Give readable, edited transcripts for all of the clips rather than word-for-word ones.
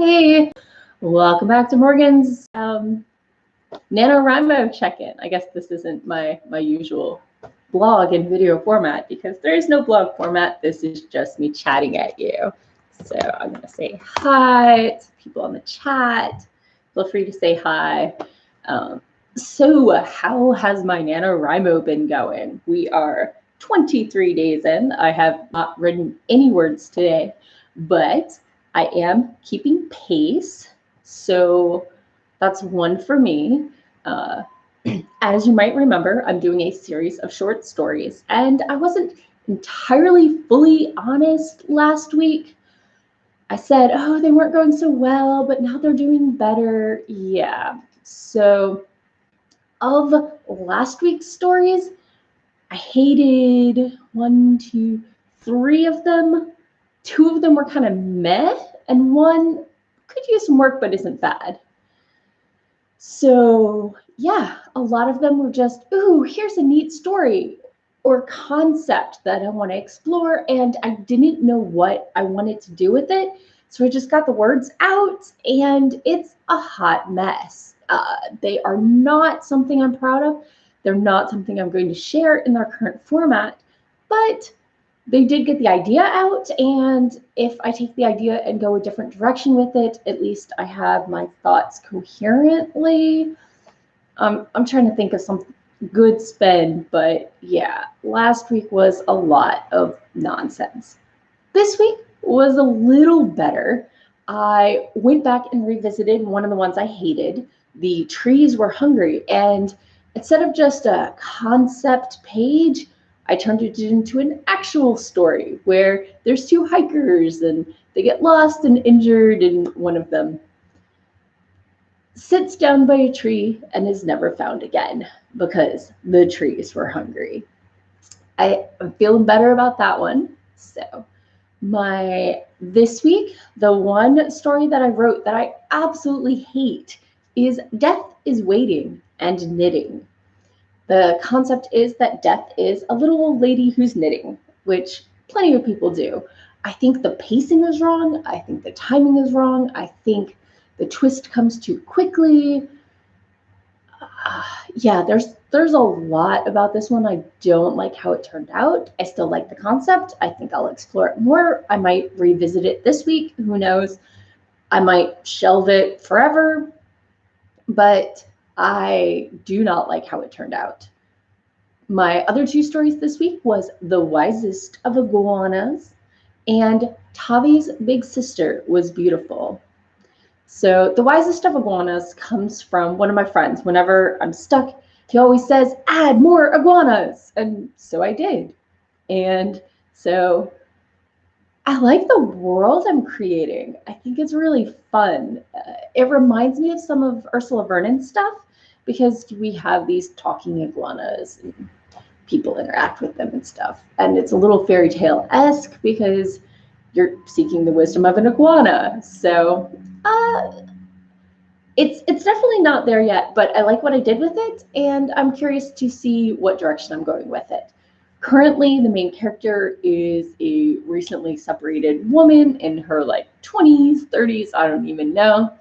Hey, welcome back to Morgan's NaNoWriMo check-in. I guess this isn't my usual blog and video format because there is no blog format. This is just me chatting at you. So I'm going to say hi to people on the chat. Feel free to say hi. So how has my NaNoWriMo been going? We are 23 days in. I have not written any words today, but I am keeping pace, so that's one for me. As you might remember, I'm doing a series of short stories, and I wasn't entirely fully honest last week. I said, oh, they weren't going so well, but now they're doing better. Yeah, so of last week's stories, I hated 1, 2, 3 of them. 2 of them were kind of meh, and 1 could use some work but isn't bad. So yeah, a lot of them were just, ooh, here's a neat story or concept that I want to explore, and I didn't know what I wanted to do with it. So I just got the words out, and it's a hot mess. They are not something I'm proud of. They're not something I'm going to share in their current format, but they did get the idea out, and if I take the idea and go a different direction with it, at least I have my thoughts coherently. I'm trying to think of some good spin, but yeah, last week was a lot of nonsense. This week was a little better. I went back and revisited one of the ones I hated. The trees were hungry, and instead of just a concept page, I turned it into an actual story where there's 2 hikers and they get lost and injured, and one of them sits down by a tree and is never found again because the trees were hungry. I'm feeling better about that one. So this week, the one story that I wrote that I absolutely hate is Death is Waiting and Knitting. The concept is that Death is a little old lady who's knitting, which plenty of people do. I think the pacing is wrong. I think the timing is wrong. I think the twist comes too quickly. Yeah, there's a lot about this one. I don't like how it turned out. I still like the concept. I think I'll explore it more. I might revisit it this week. Who knows? I might shelve it forever, but I do not like how it turned out. My other 2 stories this week was The Wisest of Iguanas and Tavi's Big Sister Was Beautiful. So The Wisest of Iguanas comes from one of my friends. Whenever I'm stuck, he always says, add more iguanas. And so I did. And so I like the world I'm creating. I think it's really fun. It reminds me of some of Ursula Vernon's stuff because we have these talking iguanas and people interact with them and stuff. And it's a little fairy tale-esque because you're seeking the wisdom of an iguana. So it's definitely not there yet, but I like what I did with it, and I'm curious to see what direction I'm going with it. Currently, the main character is a recently separated woman in her 20s, 30s, I don't even know.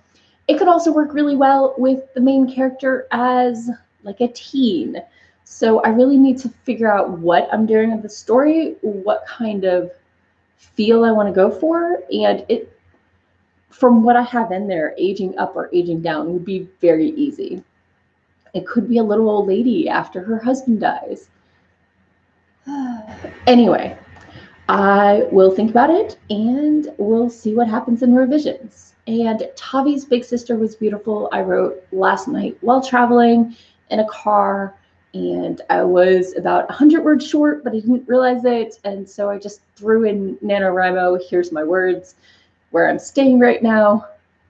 It could also work really well with the main character as a teen. So I really need to figure out what I'm doing with the story, what kind of feel I want to go for, and from what I have in there, aging up or aging down would be very easy. It could be a little old lady after her husband dies. Anyway, I will think about it and we'll see what happens in revisions. And Tavi's Big Sister Was Beautiful, I wrote last night while traveling in a car, and I was about 100 words short, but I didn't realize it. And so I just threw in NaNoWriMo, here's my words, where I'm staying right now.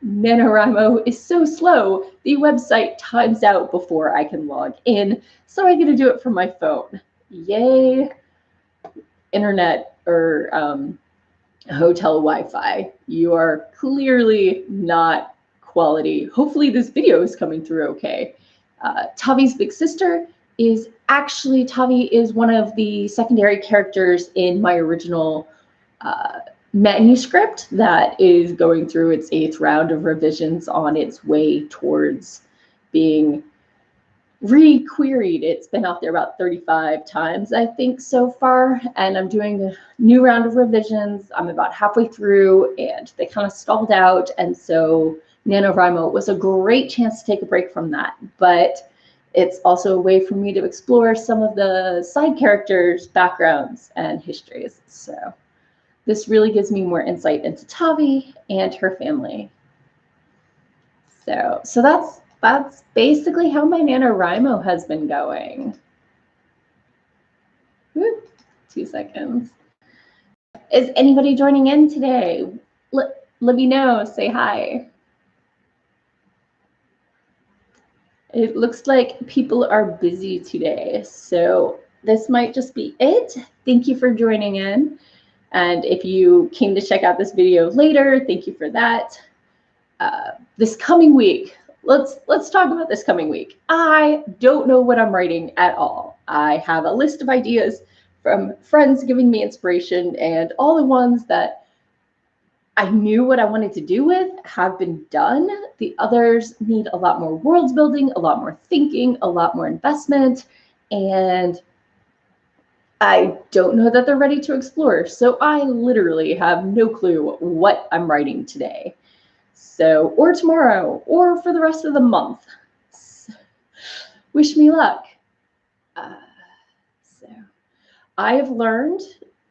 NaNoWriMo is so slow, the website times out before I can log in, so I get to do it from my phone. Yay, internet or hotel Wi-Fi. You are clearly not quality. Hopefully this video is coming through okay. Tavi's Big Sister is actually, Tavi is one of the secondary characters in my original manuscript that is going through its 8th round of revisions on its way towards being re-queried. It's been out there about 35 times, I think, so far, and I'm doing a new round of revisions. I'm about halfway through, and they kind of stalled out, and so NaNoWriMo was a great chance to take a break from that, but it's also a way for me to explore some of the side characters' backgrounds and histories. So this really gives me more insight into Tavi and her family. So that's basically how my NaNoWriMo has been going. Whoop, 2 seconds. Is anybody joining in today? Let me know, say hi. It looks like people are busy today, so this might just be it. Thank you for joining in. And if you came to check out this video later, thank you for that. This coming week, let's talk about this coming week. I don't know what I'm writing at all. I have a list of ideas from friends giving me inspiration, and all the ones that I knew what I wanted to do with have been done. The others need a lot more world building, a lot more thinking, a lot more investment, and I don't know that they're ready to explore. So I literally have no clue what I'm writing today. So, or tomorrow, or for the rest of the month. So, wish me luck. So I have learned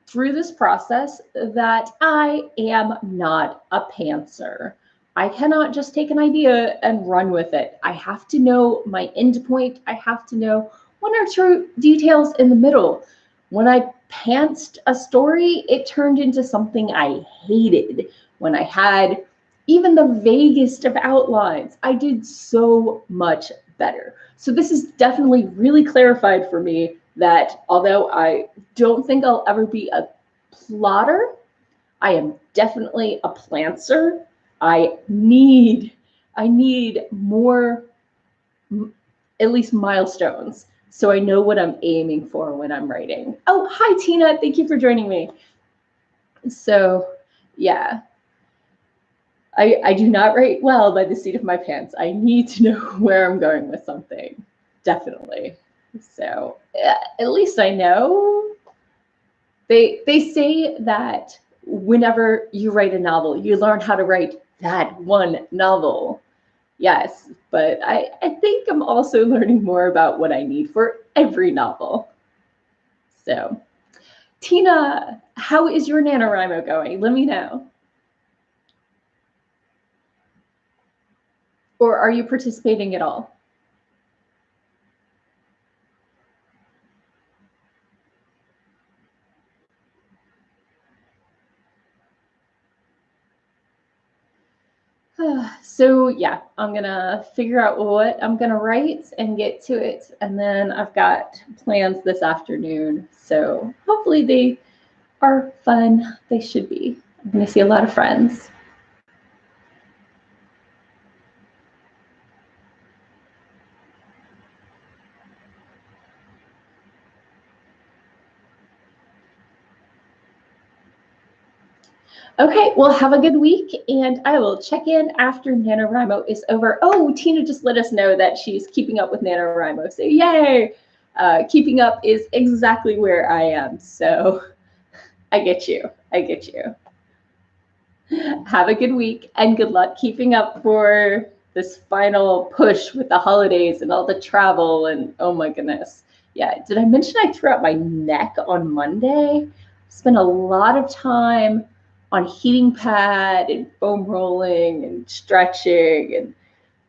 through this process that I am not a pantser. I cannot just take an idea and run with it. I have to know my end point. I have to know 1 or 2 details in the middle. When I pantsed a story, it turned into something I hated. When I had even the vaguest of outlines, I did so much better. So this is definitely really clarified for me that although I don't think I'll ever be a plotter, I am definitely a plantser. I need more, at least milestones, so I know what I'm aiming for when I'm writing. Oh, hi, Tina. Thank you for joining me. So, yeah. I do not write well by the seat of my pants. I need to know where I'm going with something, definitely. So at least I know. They say that whenever you write a novel, you learn how to write that one novel. Yes, but I think I'm also learning more about what I need for every novel. So, Tina, how is your NaNoWriMo going? Let me know. Or are you participating at all? So yeah, I'm gonna figure out what I'm gonna write and get to it. And then I've got plans this afternoon. So hopefully they are fun. They should be. I'm gonna see a lot of friends. Okay, well, have a good week, and I will check in after NaNoWriMo is over. Oh, Tina just let us know that she's keeping up with NaNoWriMo, so yay! Keeping up is exactly where I am, so I get you. I get you. Have a good week, and good luck keeping up for this final push with the holidays and all the travel, and oh my goodness. Yeah, did I mention I threw out my neck on Monday? Spent a lot of time on heating pad and foam rolling and stretching, and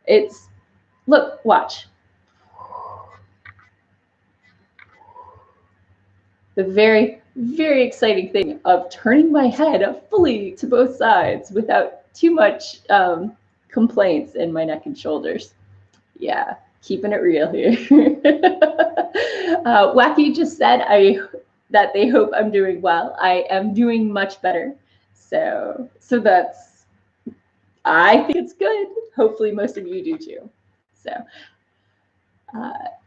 it's, look, watch. The very, very exciting thing of turning my head fully to both sides without too much complaints in my neck and shoulders. Yeah, keeping it real here. Wacky just said that they hope I'm doing well. I am doing much better. So that's, I think it's good. Hopefully most of you do too. So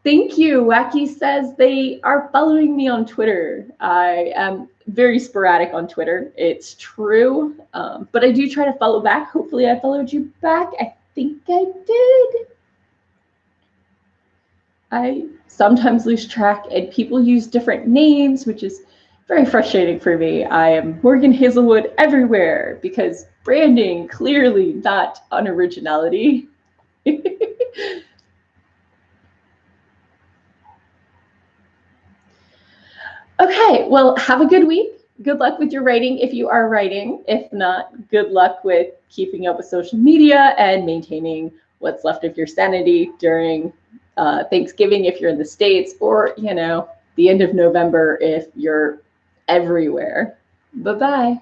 Thank you. Wacky says they are following me on Twitter. I am very sporadic on Twitter. It's true, but I do try to follow back. Hopefully I followed you back. I think I did. I sometimes lose track and people use different names, which is very frustrating for me. I am Morgan Hazelwood everywhere because branding, clearly not unoriginality. Okay, well, have a good week. Good luck with your writing if you are writing. If not, good luck with keeping up with social media and maintaining what's left of your sanity during Thanksgiving if you're in the States, or, you know, the end of November if you're everywhere. Bye-bye.